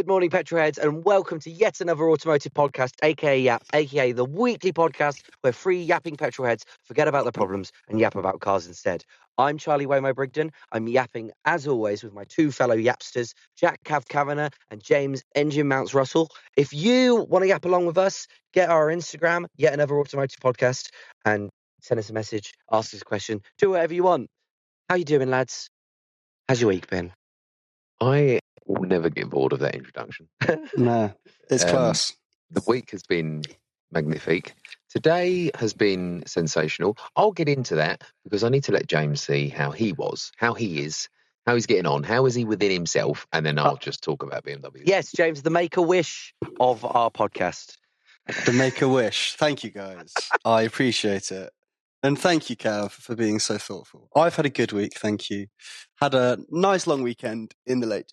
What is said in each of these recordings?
Good morning, petrolheads, and welcome to yet another automotive podcast, aka Yap, aka the weekly podcast where three yapping petrolheads forget about the problems and yap about cars instead. I'm Charlie Waymo Brigden. I'm yapping, as always, with my two fellow yapsters, Jack Cav Kavanagh and James Engine Mounts Russell. If you want to yap along with us, get our Instagram, yet another automotive podcast, and send us a message, ask us a question, do whatever you want. How you doing, lads? How's your week been? I will never get bored of that introduction. No, it's class. The week has been magnifique. Today has been sensational. I'll get into that because I need to let James see how he was, how he is, how he's getting on, how is he within himself, and then I'll just talk about BMW. Yes, James, the make-a-wish of our podcast. The Make-A-Wish. Thank you, guys. I appreciate it. And thank you, Cav, for being so thoughtful. I've had a good week, thank you. Had a nice long weekend in the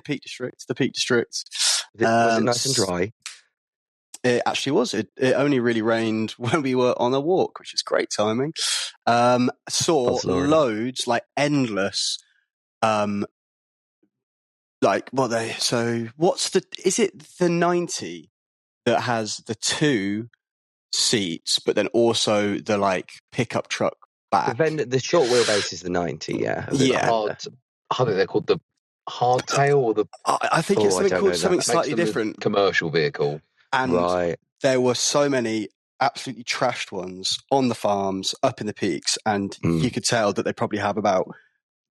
Peak District. Was it nice and dry? It actually was. It only really rained when we were on a walk, which is great timing. Saw loads, like endless, is it the 90 that has the two seats, but then also the like pickup truck back? The short wheelbase is the 90, yeah. I think they're called the hardtail or the... I think it's something slightly different. Commercial vehicle. And there were so many absolutely trashed ones on the farms, up in the peaks, and you could tell that they probably have about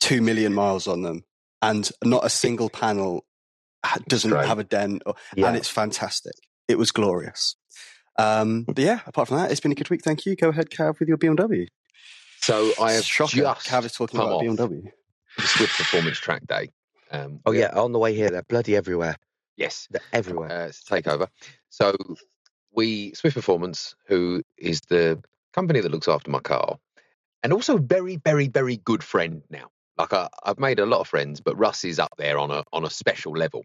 2 million miles on them, and not a single panel doesn't have a dent, and it's fantastic. It was glorious. But yeah, apart from that, it's been a good week, thank you. Go ahead, Cav, with your BMW. So I have Cav is talking about BMW. The Swift Performance Track Day. On the way here, they're bloody everywhere. Yes. They're everywhere. It's a takeover. So Swift Performance, who is the company that looks after my car, and also very, very, very good friend now. Like I've made a lot of friends, but Russ is up there on a special level.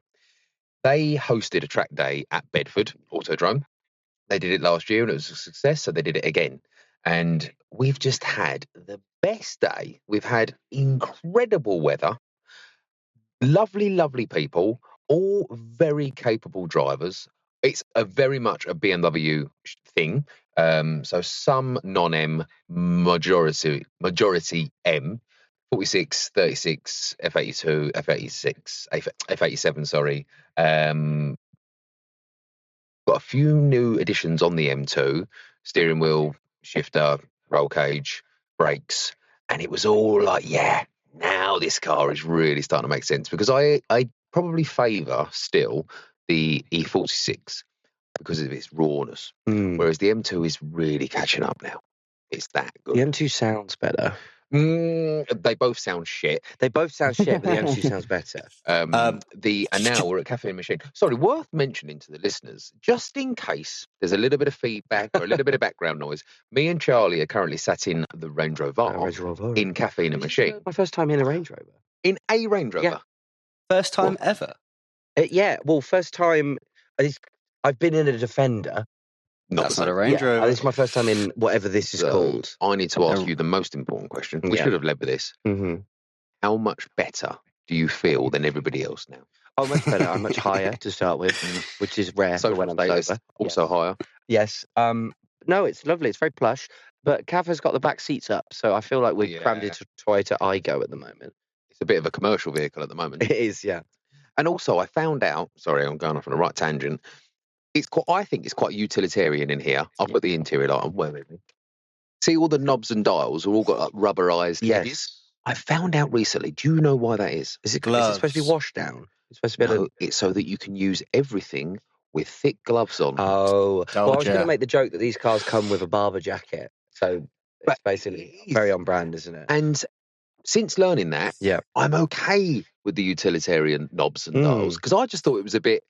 They hosted a track day at Bedford Autodrome. They did it last year and it was a success, so they did it again. And we've just had the best day. We've had incredible weather, lovely, lovely people, all very capable drivers. It's very much a BMW thing. So some non-M, majority M, 46, 36, F82, F86, F87, sorry. Got a few new additions on the M2, steering wheel, shifter, roll cage, brakes, and it was all like, yeah, now this car is really starting to make sense, because I probably favour still the E46 because of its rawness, whereas the M2 is really catching up now. It's that good. The M2 sounds better. They both sound shit. They both sound shit, but the M2 sounds better. And now we're at Cafe and Machine. Sorry, worth mentioning to the listeners, just in case there's a little bit of feedback or a little bit of background noise, me and Charlie are currently sat in the Range Rover in Cafe and Machine. My first time in a Range Rover. In a Range Rover? Yeah. First time ever? First time. I've been in a Defender. That's not a Range Rover. This is my first time in whatever this is called. I need to ask you the most important question. We should have led with this. Mm-hmm. How much better do you feel than everybody else now? Oh, much better. I'm much higher to start with, which is rare for when I'm sober. Also higher. Yes. No, it's lovely. It's very plush. But Cav has got the back seats up, so I feel like we're crammed into Toyota Aygo at the moment. It's a bit of a commercial vehicle at the moment. It is, yeah. And also, I found out. Sorry, I'm going off on a right tangent. I think it's quite utilitarian in here. I'll put the interior light on. Where with me? See, all the knobs and dials are all got like rubberized edges. I found out recently. Do you know why that is? Is it supposed to be washed down? It's supposed to be it's so that you can use everything with thick gloves on. Oh, well, I was going to make the joke that these cars come with a barber jacket. So it's basically very on brand, isn't it? And since learning that, I'm okay with the utilitarian knobs and dials, because I just thought it was a bit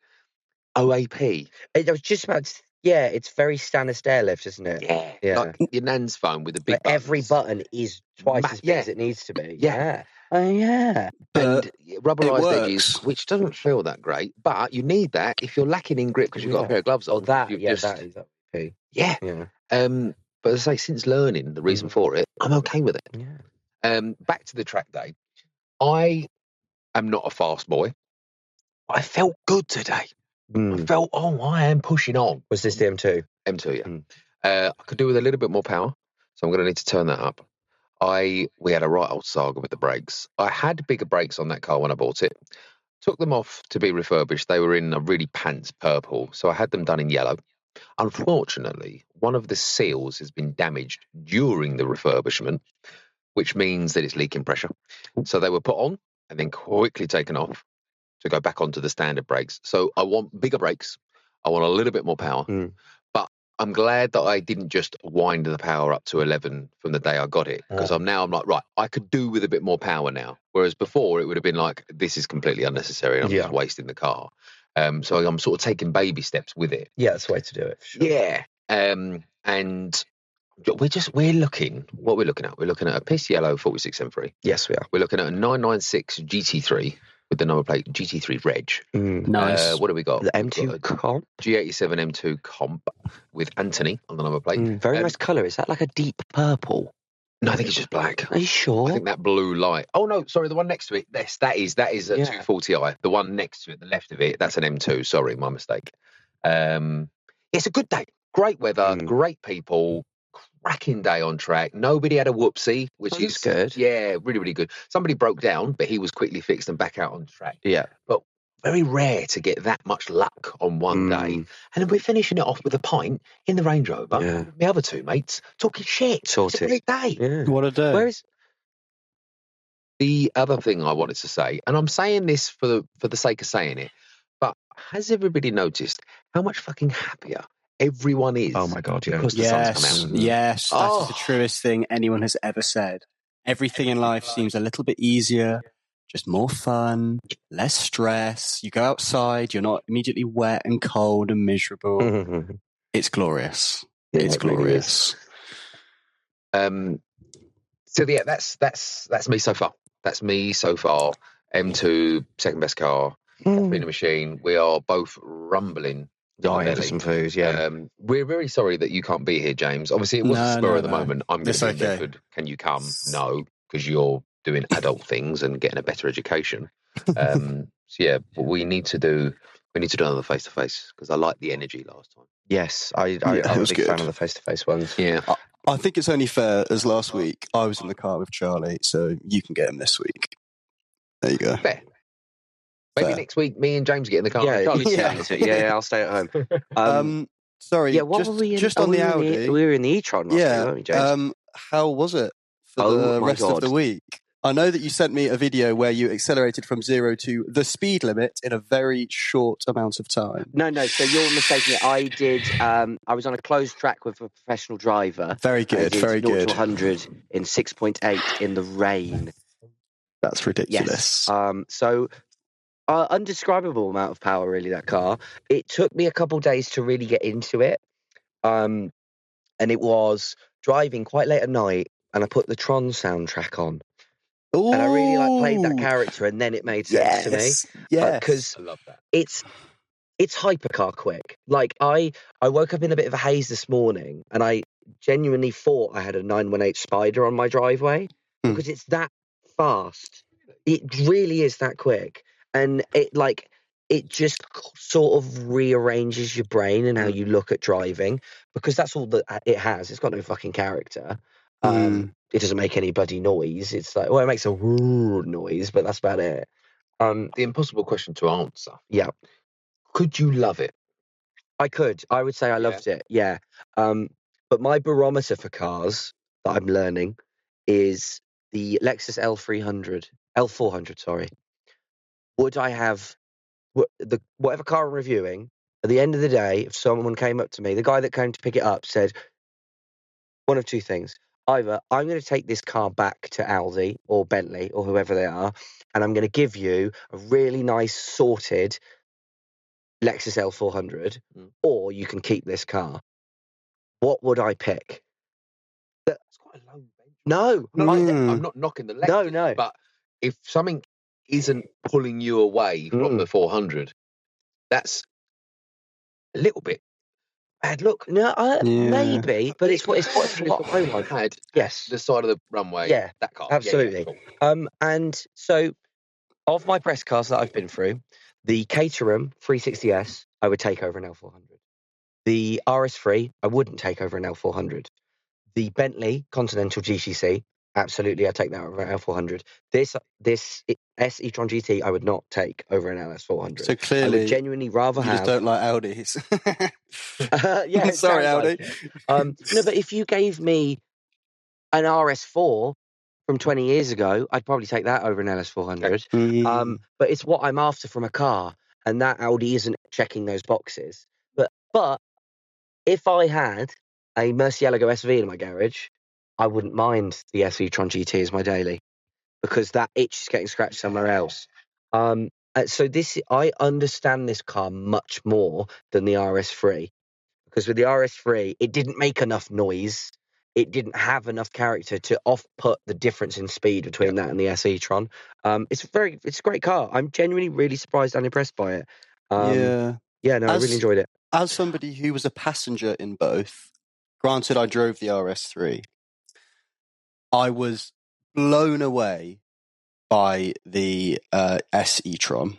OAP. I was just about to, it's very standard stair lift, isn't it? Yeah. Like your nan's phone with the big buttons. Every button is twice as big as it needs to be. Yeah. Oh, yeah. And rubberized edges, which doesn't feel that great, but you need that if you're lacking in grip because you've got a pair of gloves on. That is OAP. Yeah. But as I say, since learning the reason for it, I'm okay with it. Yeah. Back to the track day. I am not a fast boy. I felt good today. I felt, I am pushing on. Was this the M2? M2, yeah. I could do with a little bit more power, so I'm going to need to turn that up. We had a right old saga with the brakes. I had bigger brakes on that car when I bought it. Took them off to be refurbished. They were in a really pants purple, so I had them done in yellow. Unfortunately, one of the seals has been damaged during the refurbishment, which means that it's leaking pressure. So they were put on and then quickly taken off to go back onto the standard brakes. So I want bigger brakes. I want a little bit more power. But I'm glad that I didn't just wind the power up to 11 from the day I got it, because I'm like, right, I could do with a bit more power now. Whereas before it would have been like, this is completely unnecessary and I'm just wasting the car. So I'm sort of taking baby steps with it. Yeah, that's the way to do it. For sure. Yeah. And we're looking at. We're looking at a piss yellow 46M3. Yes, we are. We're looking at a 996 GT3 with the number plate GT3 Reg. Nice. What do we got? The M2 comp. G87 M2 comp with Anthony on the number plate. Very nice colour. Is that like a deep purple? No, I think it's just black. Are you sure? I think that blue light. Oh no, sorry, the one next to it. Yes, that is a 240i. The one next to it, the left of it, that's an M2. Sorry, my mistake. It's a good day. Great weather, great people, cracking day on track. Nobody had a whoopsie, which is good. Yeah, really, really good. Somebody broke down, but he was quickly fixed and back out on track. Yeah. But very rare to get that much luck on one day. And then we're finishing it off with a pint in the Range Rover with my other two mates talking shit. It's a great day. Yeah. What a day. Where is the other thing I wanted to say, and I'm saying this for the sake of saying it, but has everybody noticed how much fucking happier everyone is? Oh my God, yeah. Because the sun's come out. Yes, that is the truest thing anyone has ever said. Everything in life seems a little bit easier, just more fun, less stress. You go outside, you're not immediately wet and cold and miserable. It's glorious. It's glorious. So yeah, that's me so far. That's me so far. M2, second best car. That's been a machine. We are both rumbling. Dying for some food, yeah. We're very sorry that you can't be here, James. Obviously, it was a spur of the moment. I'm going to be in Bedford. Can you come? No, because you're doing adult things and getting a better education. So yeah, but we need to do another face to face because I liked the energy last time. Yes, I'm a big fan of the face to face ones. Yeah. I think it's only fair, as last week I was in the car with Charlie, so you can get him this week. There you go. Fair. Maybe next week, me and James get in the car. Yeah, I'll stay at home. Sorry, yeah, what were we in? Just on the Audi. We were in the e-tron last week, weren't we, James? How was it for the rest of the week? I know that you sent me a video where you accelerated from 0 to the speed limit in a very short amount of time. No, so you're mistaking it. I did. I was on a closed track with a professional driver. Very good, very 0 good. to 100 in 6.8 in the rain. That's ridiculous. Yes. So, undescribable amount of power, really, that car. It took me a couple days to really get into it. And it was driving quite late at night, and I put the Tron soundtrack on. Ooh. And I really played that character, and then it made sense to me. Yes. Because I love that. it's hypercar quick. Like, I woke up in a bit of a haze this morning, and I genuinely thought I had a 918 Spider on my driveway because it's that fast. It really is that quick. And it just sort of rearranges your brain and how you look at driving, because that's all that it has. It's got no fucking character. It doesn't make any bloody noise. It's like, well, it makes a noise, but that's about it. The impossible question to answer. Yeah. Could you love it? I could. I would say I loved it. Yeah. But my barometer for cars that I'm learning is the Lexus L400, sorry. Would I have whatever car I'm reviewing, at the end of the day, if someone came up to me, the guy that came to pick it up said one of two things. Either I'm going to take this car back to Aldi or Bentley or whoever they are, and I'm going to give you a really nice sorted Lexus L400, or you can keep this car. What would I pick? That's quite a low bench. No. I'm not knocking the Lexus. No. But if something isn't pulling you away from the 400, that's a little bit bad look. No, maybe, but it's what I had. Yes, the side of the runway. Yeah, that car. Absolutely. Yeah, cool. And so of my press cars that I've been through, The Caterham 360S, I would take over an L400. The RS3, I wouldn't take over an L400. The Bentley Continental GTC, absolutely, I'd take that over an L400. This S e-tron GT, I would not take over an LS400. So I clearly, would genuinely rather you have. just don't like Audis. Yeah, it Sorry, sounds Audi. like it. No, but if you gave me an RS4 from 20 years ago, I'd probably take that over an LS400. But it's what I'm after from a car, and that Audi isn't checking those boxes. But if I had a Murcielago SV in my garage, I wouldn't mind the S e-tron GT as my daily, because that itch is getting scratched somewhere else. So I understand this car much more than the RS3, because with the RS3, it didn't make enough noise. It didn't have enough character to off-put the difference in speed between that and the S e-tron. It's a great car. I'm genuinely really surprised and impressed by it. Yeah, I really enjoyed it. As somebody who was a passenger in both, granted I drove the RS3, I was blown away by the S e-tron.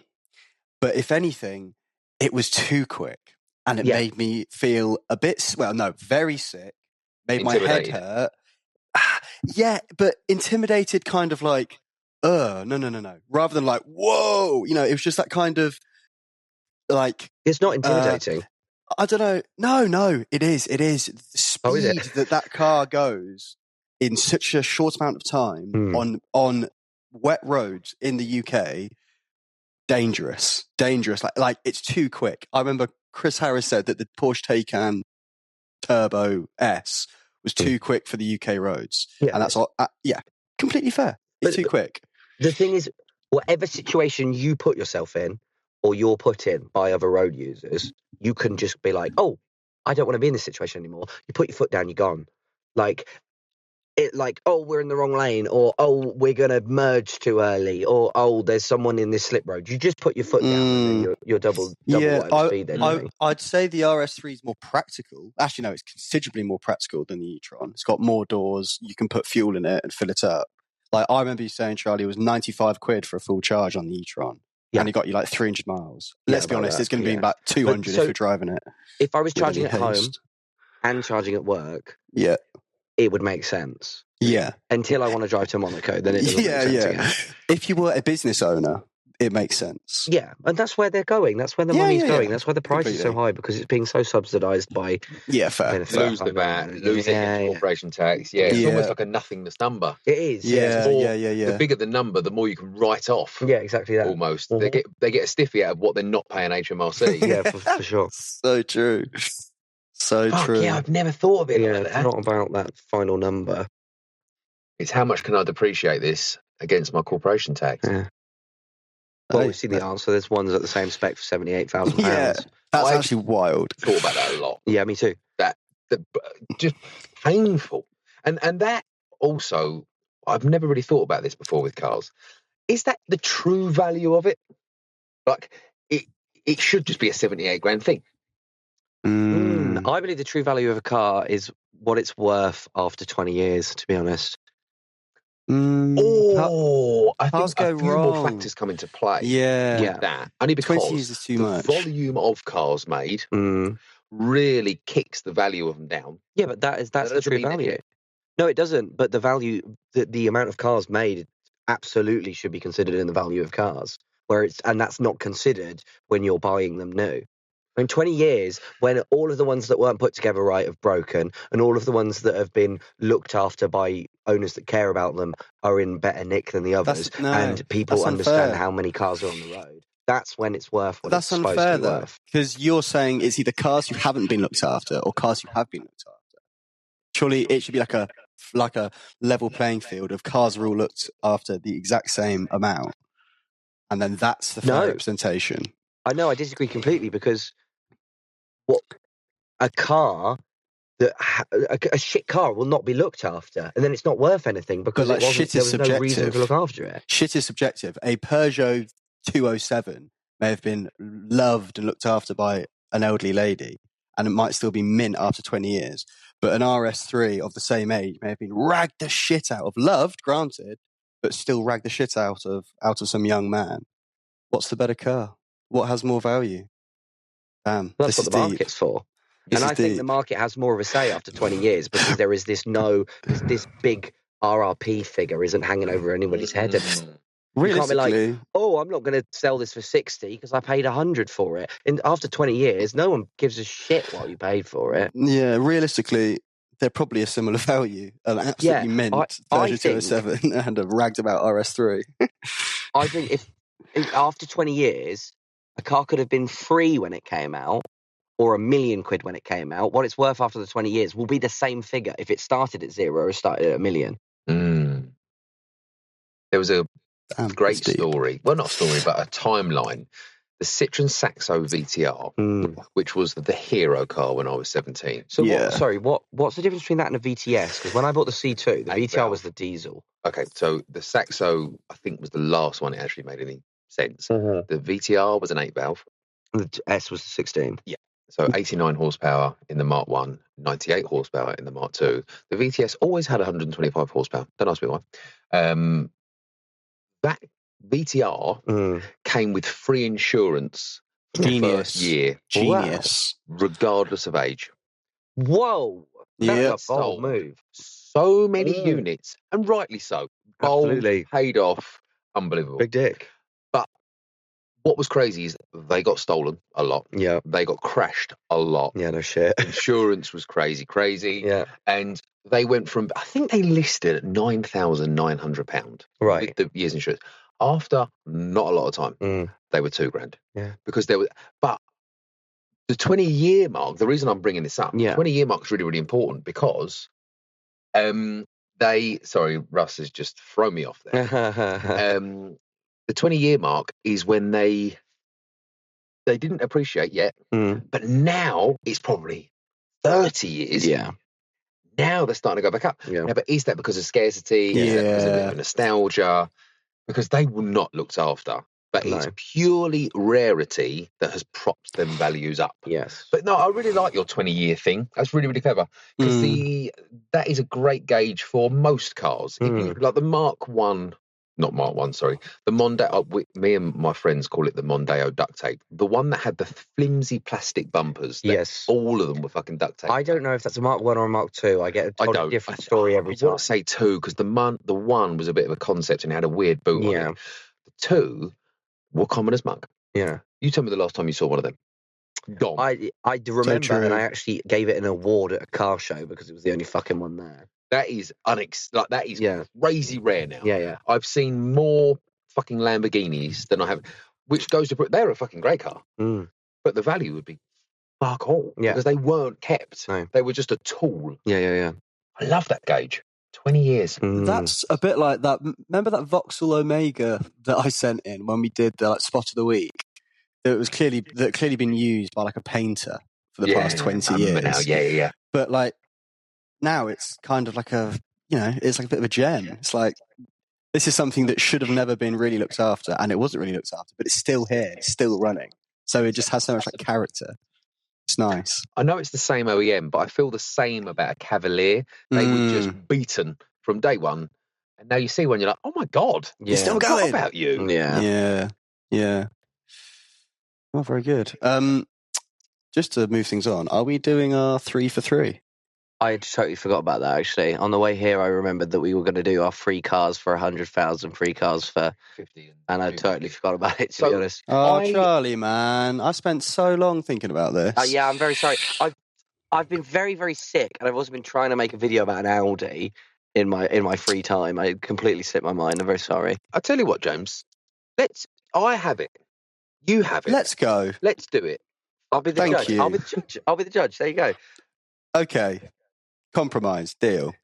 But if anything, it was too quick. And it made me feel a bit, very sick. Made my head hurt. Yeah, but intimidated, kind of like, no. Rather than like, whoa, it was just that kind of like. It's not intimidating. I don't know. No, it is. It is. The speed that car goes in such a short amount of time on wet roads in the UK, dangerous. Like it's too quick. I remember Chris Harris said that the Porsche Taycan Turbo S was too quick for the UK roads. Yeah, and that's all. Completely fair. It's too quick. The thing is, whatever situation you put yourself in, or you're put in by other road users, you can just be like, oh, I don't want to be in this situation anymore. You put your foot down, you're gone. Oh, we're in the wrong lane, or oh, we're going to merge too early, or oh, there's someone in this slip road. You just put your foot down and then you're double whatever speed then. I'd say the RS3 is more practical. Actually, no, it's considerably more practical than the e-tron. It's got more doors. You can put fuel in it and fill it up. Like I remember you saying, Charlie, it was 95 quid for a full charge on the e-tron. Yeah. And it got you like 300 miles. Let's be honest, it's going to be about 200 if you're driving it. If I was charging at home and charging at work, it would make sense. Yeah. Until I want to drive to Monaco, then it doesn't make sense again. If you were a business owner, it makes sense. Yeah, and that's where they're going. That's where the money's going. That's why the price is so high, because it's being so subsidised by... Yeah, fair. Lose the VAT, losing corporation tax. Yeah, it's almost like a nothingness number. It is. Yeah. The bigger the number, the more you can write off. Yeah, exactly that. Almost. Mm-hmm. They get a stiffy out of what they're not paying HMRC. Yeah, for sure. So true. So true. Yeah, I've never thought of it like that. It's not about that final number. It's how much can I depreciate this against my corporation tax? Yeah. Well, we've seen the answer. There's ones at the same spec for £78,000. Yeah, that's actually wild. Thought about that a lot. Yeah, me too. That just painful. And that also, I've never really thought about this before with cars. Is that the true value of it? Like, it should just be a 78 grand thing. I believe the true value of a car is what it's worth after 20 years, to be honest. I think a few wrong. more factors come into play. Yeah. That. Only because 20 years is too much. Volume of cars made really kicks the value of them down. Yeah, but that's the true value. No, it doesn't. But the value, the amount of cars made absolutely should be considered in the value of cars. And that's not considered when you're buying them new. In 20 years, when all of the ones that weren't put together right have broken, and all of the ones that have been looked after by owners that care about them are in better nick than the others, and people understand how many cars are on the road, that's when it's worth what it's supposed to be worth. Because you're saying it's either cars who haven't been looked after or cars who have been looked after. Surely it should be like a level playing field of cars are all looked after the exact same amount, and then that's the fair representation. I know, I disagree completely, because a car a shit car will not be looked after, and then it's not worth anything because there was no reason to look after it. Shit is subjective. A Peugeot 207 may have been loved and looked after by an elderly lady, and it might still be mint after 20 years. But an RS3 of the same age may have been ragged the shit out of, loved, granted, but still ragged the shit out of some young man. What's the better car? What has more value? That's this what is the deep. market's for. This And is I think deep. the market has more of a say after 20 years because there is this big RRP figure isn't hanging over anybody's head anymore. You can't be like, Realistically, oh, I'm not going to sell this for 60 because I paid 100 for it. And after 20 years, no one gives a shit what you paid for it. yeah, realistically, they're probably a similar value. An absolutely mint I Peugeot think- 207 and a ragged about RS3. I think if after 20 years, a car could have been free when it came out or £1 million when it came out, what it's worth after the 20 years will be the same figure if it started at 0 or started at $1 million. There was a Damn, great that's deep. story. Well, not a story, but a timeline. The Citroen Saxo VTR, which was the hero car when I was 17. So Yeah. what's the difference between that and a VTS? Because when I bought the C2, the VTR valve. was the diesel. Okay, so the Saxo, I think, was the last one it actually made any sense. The VTR was an 8-valve. The S was the 16. Yeah. So 89 horsepower in the Mark 1, 98 horsepower in the Mark 2. The VTS always had 125 horsepower. Don't ask me why. That VTR came with free insurance for the first year. Genius. Regardless of age. Whoa. That's Yep. a bold move. So many units, and rightly so. Bold, Absolutely. paid off, unbelievable. Big dick. But what was crazy is they got stolen a lot. Yeah. They got crashed a lot. Yeah, no shit. Insurance was crazy. Yeah. And they went from, I think they listed at £9,900. Right. The year's insurance. After not a lot of time, they were $2,000. Yeah. Because there was, but the 20-year mark, the reason I'm bringing this up, the 20-year mark is really, really important because sorry, Russ has just thrown me off there. The 20-year mark is when they didn't appreciate yet, but now it's probably 30 years. Yeah. Now they're starting to go back up. Yeah. Now, but is that because of scarcity? Is that because of a bit of nostalgia? Because they were not looked after. But it's purely rarity that has propped them values up. Yes. But no, I really like your 20-year thing. That's really, really clever. Because that is a great gauge for most cars. Like the Mark 1, not Mark 1, sorry. The Mondeo, me and my friends call it the Mondeo duct tape. The one that had the flimsy plastic bumpers. Yes. All of them were fucking duct tape. I don't know if that's a Mark 1 or a Mark 2. I get a totally different story every time. I want to say 2 because the 1 was a bit of a concept and it had a weird boot on it. The 2 were common as muck. Yeah. You tell me the last time you saw one of them. Gone. I do remember, and I actually gave it an award at a car show because it was the only fucking one there. That is crazy rare now. Yeah. I've seen more fucking Lamborghinis than I have, which goes to they're a fucking great car, but the value would be fuck all because they weren't kept. No. They were just a tool. Yeah. I love that gauge. 20 years. That's a bit like that. Remember that Vauxhall Omega that I sent in when we did the spot of the week? That was clearly been used by like a painter for the past 20 years. Now. Yeah. But like now it's kind of like it's like a bit of a gem. It's like this is something that should have never been really looked after, and it wasn't really looked after, but it's still here, it's still running. So it just has so much like character. It's nice. I know it's the same OEM, but I feel the same about a Cavalier. They were just beaten from day one. And now you see one, you're like, oh my God, you're still going. About you. Yeah. Well, very good. Just to move things on, are we doing our 3 for 3? I totally forgot about that, actually. On the way here, I remembered that we were going to do our free cars for 100,000, free cars for 50. And I totally forgot about it, to be honest. Oh, Charlie, man. I spent so long thinking about this. Yeah, I'm very sorry. I've been very, very sick, and I've also been trying to make a video about an Audi in my free time. I completely slipped my mind. I'm very sorry. I'll tell you what, James. I have it. You have it. Let's go. Let's do it. I'll be the judge. I'll be the judge. There you go. Okay. Compromise. Deal.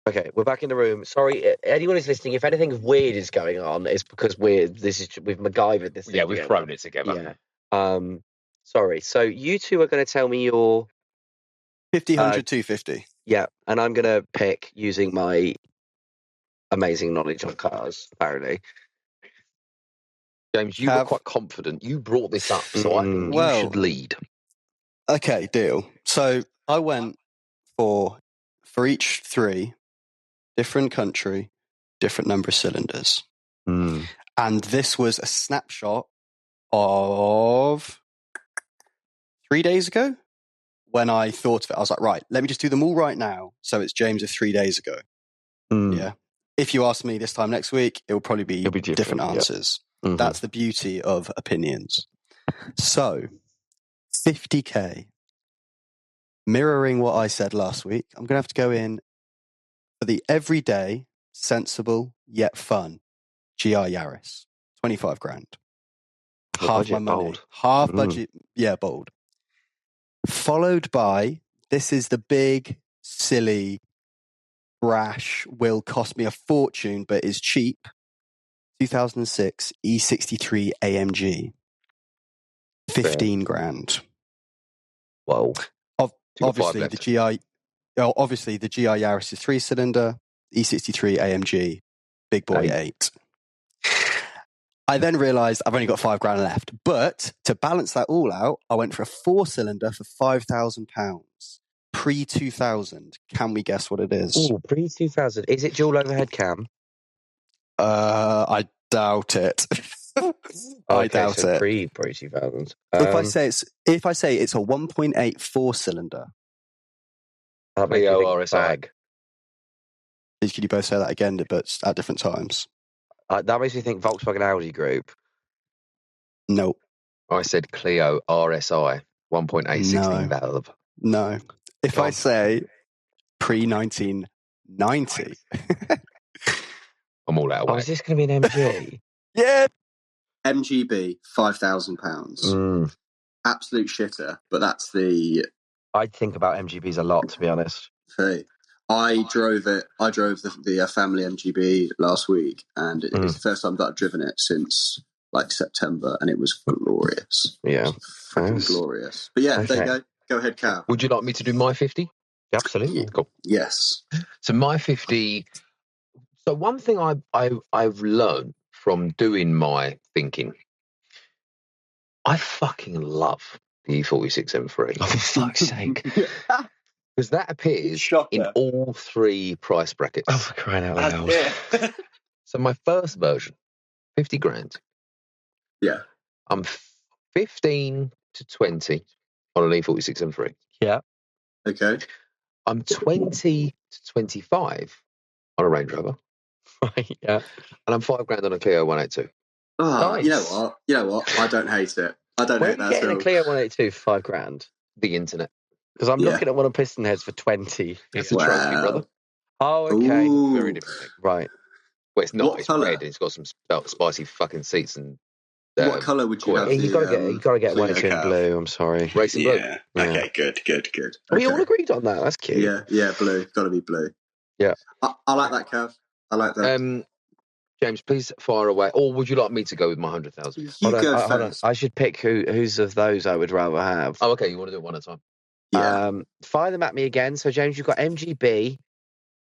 Okay, we're back in the room. Sorry, anyone who's listening, if anything weird is going on, it's because we've MacGyvered this thing. Yeah, we've thrown it together. Yeah. Sorry. So you two are going to tell me your 50, 100, 250. Yeah, and I'm going to pick using my amazing knowledge on cars, apparently. James, you were quite confident. You brought this up, so I think you should lead. Okay, deal. So I went for each 3, different country, different number of cylinders. And this was a snapshot of 3 days ago when I thought of it. I was like, right, let me just do them all right now. So it's James of 3 days ago. Yeah. If you ask me this time next week, it will probably be, It'll be different different, yeah. answers. Mhm. That's the beauty of opinions. So 50K, mirroring what I said last week, I'm going to have to go in for the everyday, sensible, yet fun GR Yaris. 25 grand. The Half budget, my money. bold. Half budget. Yeah, bold. Followed by, this is the big, silly, brash, will cost me a fortune, but is cheap. 2006 E63 AMG. 15 grand. Whoa. Obviously, the GR Yaris is 3-cylinder, E63 AMG, big boy 8. I then realised I've only got £5,000 left. But to balance that all out, I went for a 4-cylinder for £5,000. Pre-2000. Can we guess what it is? Oh, pre-2000. Is it dual overhead cam? I doubt it. I doubt so it. Pre-2000. If I say it's a 1.8 4-cylinder. That makes me Leo think RSI. bag. Could you both say that again, but at different times? That makes me think Volkswagen Audi group. No. I said Clio RSI 1.8 16 valve. No. If I say pre-1990. I'm all out of Oh, whack. is this going to be an MG? Yeah. MGB, £5,000. Mm. Absolute shitter, but that's the. I'd think about MGBs a lot, to be honest. Hey, I drove it. I drove the family MGB last week, and it's the first time that I've driven it since like September, and it was glorious. Yeah, Freaking glorious. But yeah, there you go. Go ahead, Cal. Would you like me to do my 50? Absolutely. Cool. Yes. So my 50. So one thing I've learned from doing my thinking, I fucking love the E46 M3. Oh, for fuck's sake. Because that appears in all 3 price brackets. Oh, for crying out loud. So my first version, 50 grand. Yeah. I'm 15 to 20 on an E46 M3. Yeah. Okay. I'm 20 to 25 on a Range Rover. Right, yeah. And I'm £5,000 on a Clio 182. Oh, Nice. You know what? I don't hate it. I don't Where hate are you that at getting all. a Clio 182 for £5,000? The internet. Because I'm looking at one of Piston Heads for 20. It's a trophy, brother. Oh, okay. Ooh. Very different thing. Right. Well, it's not. What It's colour? red and it's got some spicy fucking seats and. What colour would you have? You got to get Clio 182 in Cav? blue. I'm sorry. Racing blue. Yeah. Yeah. Okay. Good. We Okay. all agreed on that. That's cute. Yeah. Blue. Got to be blue. Yeah. I like that, Cav. I like that. James, please fire away. Or would you like me to go with my 100,000? You go Hold on. first. I should pick whose of those I would rather have. Oh, okay. You want to do it one at a time? Yeah. Fire them at me again. So, James, you've got MGB.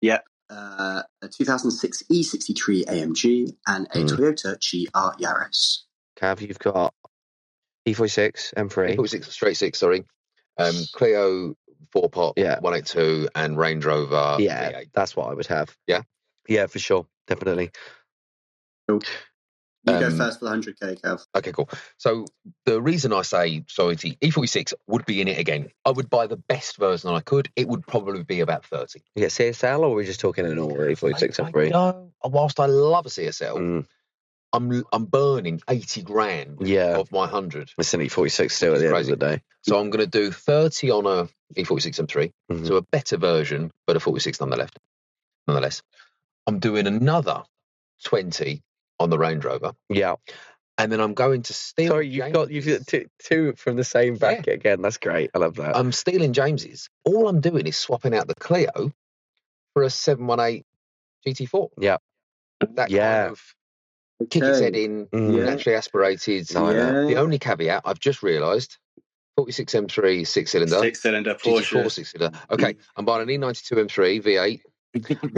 Yeah. A 2006 E63 AMG and a Toyota GR Yaris. Cav, you've got E46 M3. E46 straight 6, sorry. Clio 4-pot 182 and Range Rover V8. That's what I would have. Yeah? Yeah, for sure. Definitely. Cool. You go first for the 100K, Cav. Okay, cool. So the reason I say E46 would be in it again. I would buy the best version I could. It would probably be about 30. You get CSL, or are we just talking an normal E46 M3? Whilst I love a CSL, I'm burning 80 grand of my 100. It's an E46 still at the end of the day. So I'm going to do 30 on a E46 M3, so a better version, but a 46 nonetheless. I'm doing another 20 on the Range Rover. Yeah. And then I'm going to steal. Sorry, you've got two from the same bracket again. That's great. I love that. I'm stealing James's. All I'm doing is swapping out the Clio for a 718 GT4. Yeah. That kind of kick its head in, naturally aspirated. The only caveat I've just realised, 46 M3 6-cylinder. 6-cylinder Porsche. GT4 6-cylinder. Okay, I'm buying an E92 M3 V8.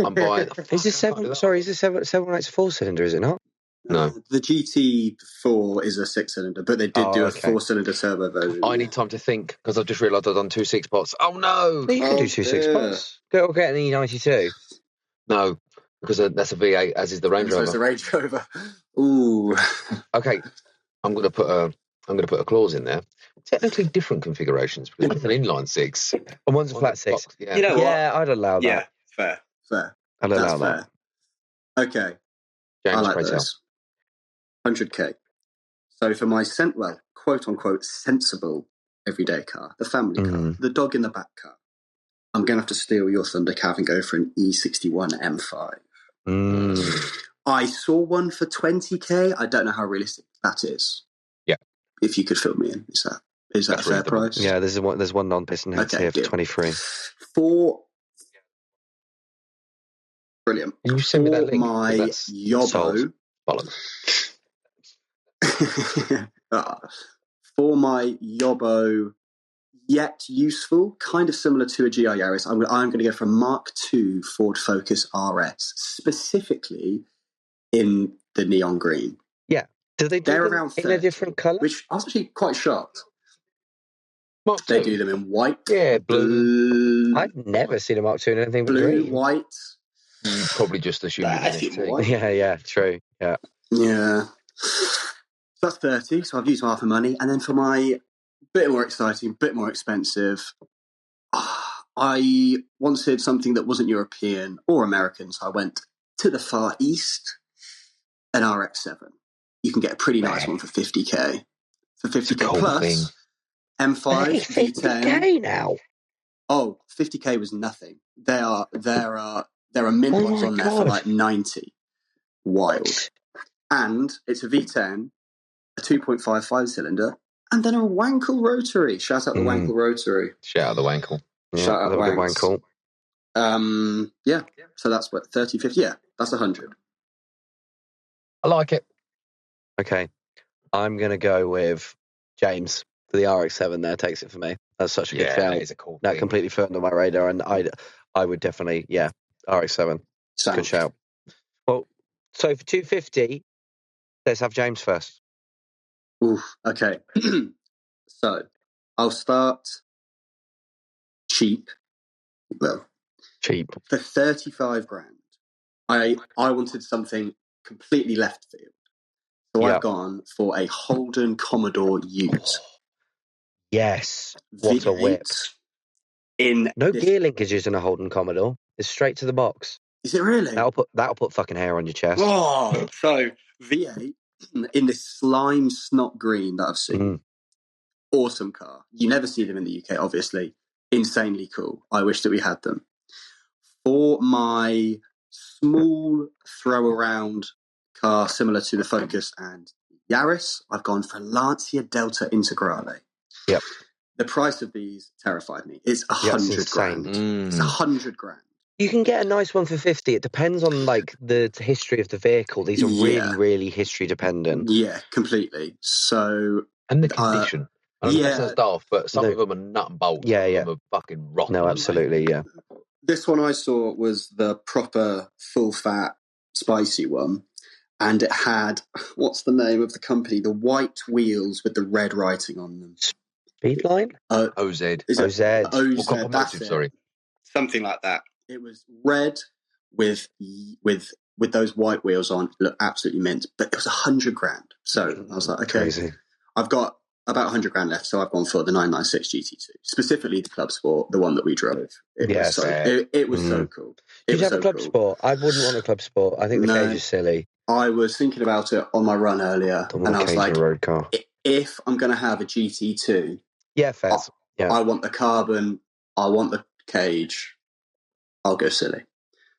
I'm buying. Is this 718 a 4-cylinder? Is it not? No. The GT4 is a 6-cylinder, but they did do a 4-cylinder turbo version. I need time to think because I've just realised I've done 2 6-pots. Oh no! You can do 2 6-pots. Go get an E92. No, because that's a V8, as is the Range Rover. So it's a Range Rover. Ooh. Okay, I'm going to put a clause in there. Technically different configurations because one's an inline six And one's a flat six. box, yeah. You know what? Yeah, I'd allow that. Yeah, fair. I'd That's allow that. fair. Okay, I James, like pray tell. those. 100k. So for my quote unquote sensible everyday car, the family car, the dog in the back car, I'm going to have to steal your thunder, Cav, and go for an E61 M5. I saw one for 20k. I don't know how realistic that is. Yeah. If you could fill me in, is that a fair reasonable. price? Yeah, there's one non-piston head here for 23. Brilliant. Can you send me that link? My Yobbo. For my Yobbo, yet useful, kind of similar to a GR Yaris, I'm going to go for a Mark II Ford Focus RS, specifically in the neon green. Yeah. Do they do They're them around 30, in a different colour? which I was actually quite shocked. Mark They II. do them in white. Yeah, blue. I've never seen a Mark II in anything but blue, green. white. You probably just assumed I it was think an white. ST. Yeah, true. Yeah. Yeah. So that's 30, so I've used half the money. And then for my bit more exciting, bit more expensive, I wanted something that wasn't European or American, so I went to the Far East, an RX-7. You can get a pretty nice one for 50k. For 50k cool plus, thing. M5, V10. 50k now. Oh, 50k was nothing. There are mint ones on there for like 90. Wild. And it's a V10, a 2.5 5-cylinder, and then a Wankel rotary. Shout out the Wankel rotary. Shout out the Wankel. Shout out the Wankel. Yeah. So that's what, 30, 50? Yeah, that's 100. I like it. Okay. I'm going to go with James for the RX-7 there. Takes it for me. That's such a good shout. That is a cool That thing. completely flew under my radar, and I would definitely, RX-7. Sound. Good shout. Well, so for 250, let's have James first. Oof, okay. So I'll start cheap. Well, Cheap. for 35 grand. I wanted something completely left field. So I've gone for a Holden Commodore Ute. Yes. What a whip. No This, gear linkages in a Holden Commodore. It's straight to the box. is it really? That'll put fucking hair on your chest. Oh, so V8 in this slime snot green that I've seen. Awesome car. You never see them in the UK, obviously. Insanely cool. I wish that we had them. For my small throw around car similar to the Focus and Yaris, I've gone for Lancia Delta Integrale. Yep. The price of these terrified me. It's 100 grand. It's 100 grand. You can get a nice one for 50. It depends on like the history of the vehicle. These are really, really history dependent. Yeah, completely. So and the condition. I mean, that sounds daft, but some of them are nut and bolts. Yeah, some of them are fucking rotten. No, absolutely, yeah. This one I saw was the proper full fat spicy one, and it had, what's the name of the company? The white wheels with the red writing on them. Speedline? OZ. OZ. Or Copper Motive, sorry. Something like that. It was red with those white wheels on. Look, absolutely mint. But it was 100 grand. So I was like, okay, crazy. I've got about 100 grand left, so I've gone for the 996 GT2, specifically the Club Sport, the one that we drove. It was so cool. Did you have a Club Sport? I wouldn't want a Club Sport. I think the cage is silly. I was thinking about it on my run earlier, and I was like, road car. If I'm going to have a GT2, fair. I want the carbon, I want the cage, I'll go silly.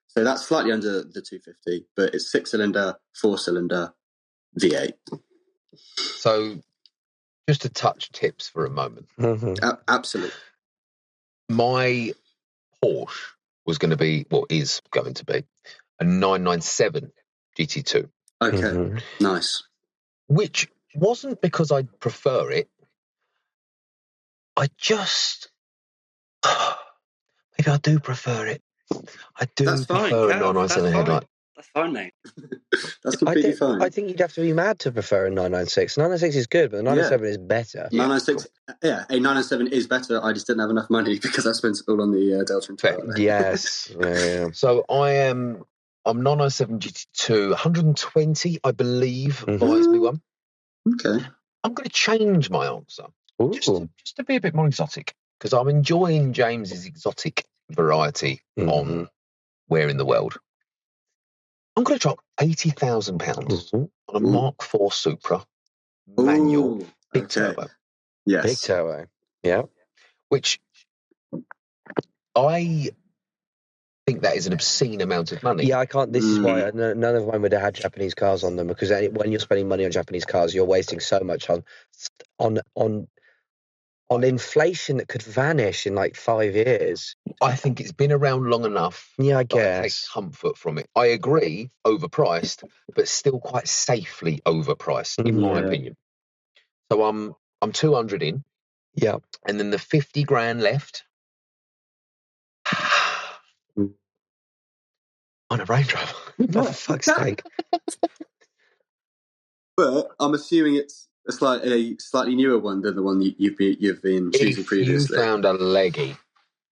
So that's slightly under the 250, but it's 6-cylinder, 4-cylinder, V8. So just to touch tips for a moment. Absolutely. My Porsche was going to be, is going to be, a 997 GT2. Okay, nice. Which wasn't because I prefer it. I just... maybe I do prefer it. I do prefer a 997 headlight. That's fine, mate. That's completely fine. I think you'd have to be mad to prefer a 996. 996 is good, but the 997 is better. 996, a 997 is better. I just didn't have enough money because I spent it all on the Delta and Toyota. Yes. Yeah. So I'm 997 GT2, 120, I believe, buys me one. Okay. I'm going to change my answer Ooh. just to be a bit more exotic, because I'm enjoying James's exotic variety on where in the world. I'm going to drop £80,000 on a Mark IV Supra manual, big turbo. Yes. Big turbo. Yeah. Which I think that is an obscene amount of money. Yeah, I can't. This is why none of mine would have had Japanese cars on them, because when you're spending money on Japanese cars, you're wasting so much on inflation that could vanish in like 5 years. I think it's been around long enough. Yeah, I that I take guess. comfort from it. I agree, overpriced, but still quite safely overpriced, in my opinion. So I'm 200 in. Yeah. And then the 50 grand left on a Range Rover. Oh, for fuck's sake. But I'm assuming it's a slightly newer one than the one you've been choosing previously. If you found a leggy,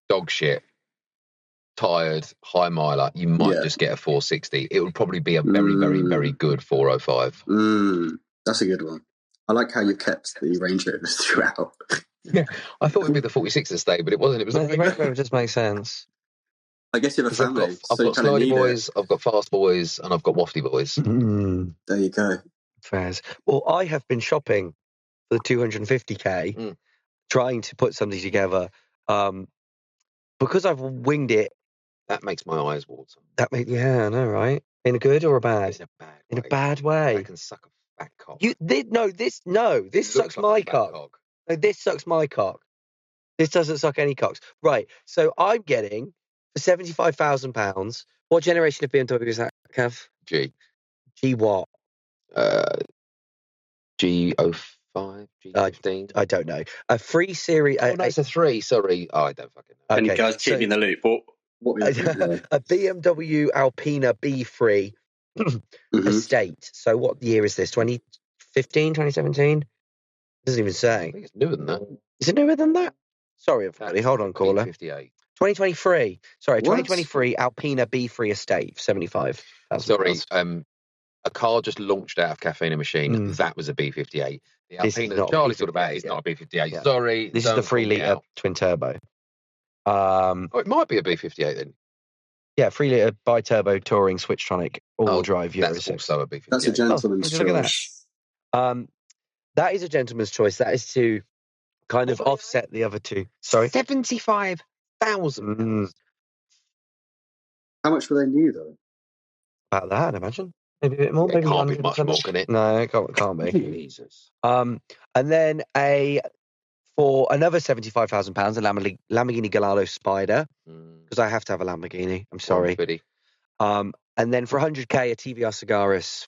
dog shit, tired, high miler, you might just get a 460. It would probably be a very, very, very good 405. That's a good one. I like how you kept the Range Rovers throughout. Yeah, I thought it would be the 46 to stay, but it wasn't. It was the Range Rover just makes sense. I guess you have a family. I've got slidey boys, I've got fast boys, and I've got wafty boys. There you go. Fairs. Well, I have been shopping for the 250k, trying to put something together. Because I've winged it. That makes my eyes water. Yeah, I know, right? In a good or a bad? In a bad way. I can suck a fat cock. This sucks my cock. No, this sucks my cock. This doesn't suck any cocks. Right. So I'm getting for £75,000. What generation of BMW is that, Kev? G what? G05, G15. I don't know. A 3 Series. No, it's a 3. Sorry. Oh, I don't fucking know. Can you guys keep me in the loop? What a BMW Alpina B3 estate. So what year is this? 2015, 2017? Doesn't even say. I think it's newer than that. Is it newer than that? Sorry, everybody. Hold on, caller. 58. 2023. Sorry, 2023 Alpina B3 estate, 75. Sorry, a car just launched out of Caffeine Machine. That was a B58. The Alpina that Charlie's talking about is not a B58. Yeah. Sorry. This is the 3-litre twin turbo. It might be a B58 then. Yeah, 3-litre bi-turbo touring Switchtronic all-wheel drive Euro 6. Also a B58. That's a gentleman's choice. Look at that. That is a gentleman's choice. That is to kind of offset the other two. Sorry? 75,000. How much were they new, though? About that, I'd imagine. Maybe a bit more. It Maybe can't be much more, can it? No, it can't be. Jesus. And then for another £75,000, a Lamborghini Gallardo Spider, because I have to have a Lamborghini. I'm sorry. And then for 100k, a TVR Cigaris.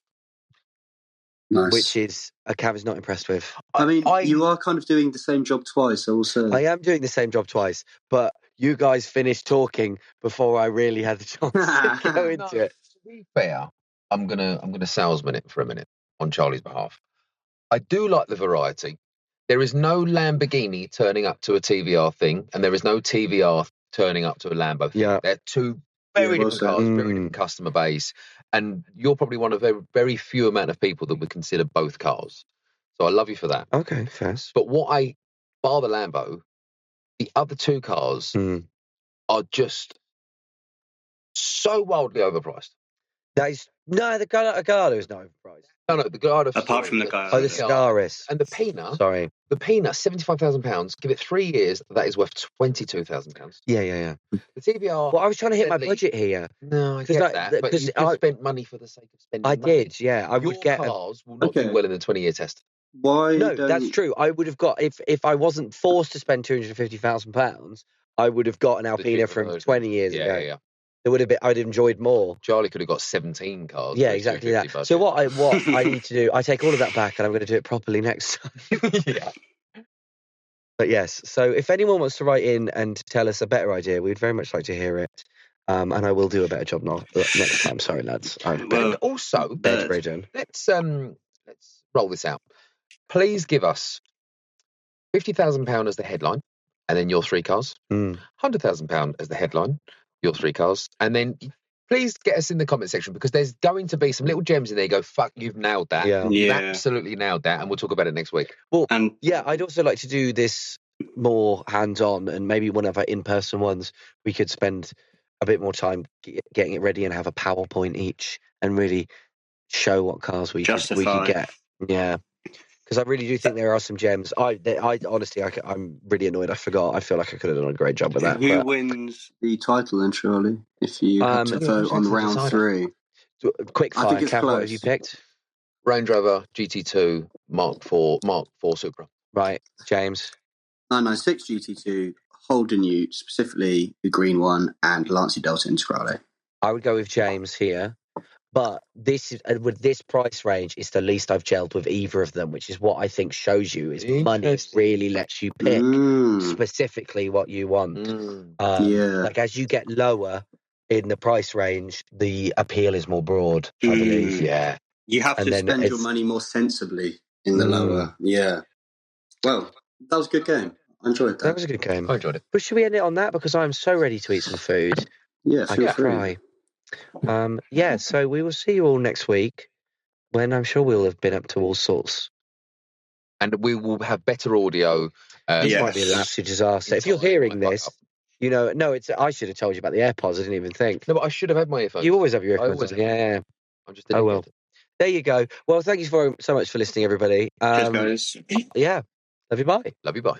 Nice. Which is a Cav is not impressed with. I mean, you are kind of doing the same job twice, also. I am doing the same job twice, but you guys finished talking before I really had the chance to go into it. To be fair, I'm gonna salesman it for a minute on Charlie's behalf. I do like the variety. There is no Lamborghini turning up to a TVR thing, and there is no TVR turning up to a Lambo thing. Yeah. They're two very different cars, very different customer base. And you're probably one of very, very few amount of people that would consider both cars. So I love you for that. Okay, fair. But bar the Lambo, the other two cars are just so wildly overpriced. The Gallardo is not overpriced. No, the Gallardo. Apart from the Gallardo. Oh, the Cigaris. And the Pina. Sorry. The Pina, £75,000. Give it 3 years. That is worth £22,000. Yeah. The TVR. Well, I was trying to hit my budget here. No, I get that. But you just spent money for the sake of spending money. Did, yeah. I would get. Your cars will not do well in the 20-year test. Why? No, that's true. I would have got if I wasn't forced to spend £250,000. I would have got an Alpina from 20 years ago. Yeah. It would have been. I'd enjoyed more. Charlie could have got 17 cars. Yeah, exactly that. Budget. So what I need to do, I take all of that back, and I'm going to do it properly next time. Yeah. But yes, so if anyone wants to write in and tell us a better idea, we'd very much like to hear it. And I will do a better job next time. Sorry, lads. And also, bedridden. Let's roll this out. Please give us £50,000 as the headline, and then your 3 cars. £100,000 as the headline, your 3 cars, and then please get us in the comment section, because there's going to be some little gems in there. You go, fuck, you've nailed that. Yeah. You've Yeah. absolutely nailed that. And we'll talk about it next week. Well, And yeah, I'd also like to do this more hands-on, and maybe one of our in-person ones, we could spend a bit more time getting it ready and have a PowerPoint each and really show what cars we could get. Yeah. Because I really do think there are some gems. I honestly, I'm really annoyed. I forgot. I feel like I could have done a great job with that. Who wins the title then, Charlie? If you had to vote on round 3. Quick I fire, think it's Cav, what have close. you picked? Range Rover GT2 Mark 4 Supra. Right, James. 996 GT2, Holden Ute, specifically the green one, and Lancia Delta Integrale. I would go with James here. But this is, with this price range, it's the least I've gelled with either of them, which is what I think shows you is money really lets you pick specifically what you want. Like as you get lower in the price range, the appeal is more broad, I believe. Yeah. You have to spend your money more sensibly in the lower. Yeah. Well, that was a good game. I enjoyed that. That was a good game. I enjoyed it. But should we end it on that? Because I'm so ready to eat some food. Yeah, feel free. Cry. So we will see you all next week when I'm sure we'll have been up to all sorts. And we will have better audio. This might be an absolute disaster. If you're hearing this, I should have told you about the AirPods. I didn't even think. No, but I should have had my earphones. You always have your AirPods. Yeah. I'm just well. There you go. Well, thank you so much for listening, everybody. Cheers, guys. Yeah. Love you, bye. Love you, bye.